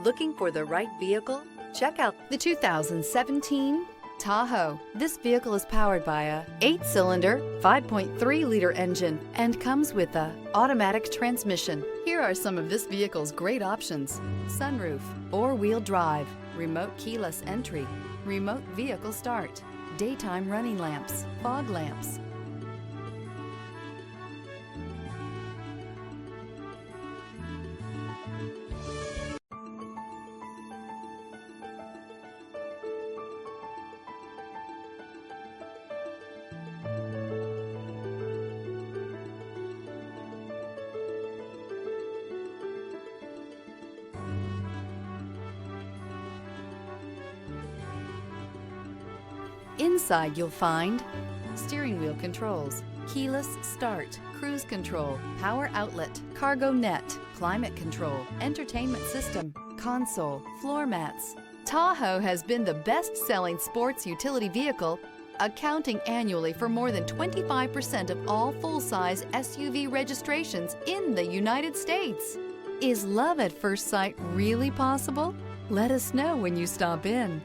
Looking for the right vehicle? Check out the 2017 Tahoe. This vehicle is powered by a 8-cylinder, 5.3-liter engine and comes with a automatic transmission. Here are some of this vehicle's great options: sunroof, 4-wheel drive, remote keyless entry, remote vehicle start, daytime running lamps, fog lamps. Inside you'll find steering wheel controls, keyless start, cruise control, power outlet, cargo net, climate control, entertainment system, console, floor mats. Tahoe has been the best-selling sports utility vehicle, accounting annually for more than 25% of all full-size SUV registrations in the United States. Is love at first sight really possible? Let us know when you stop in.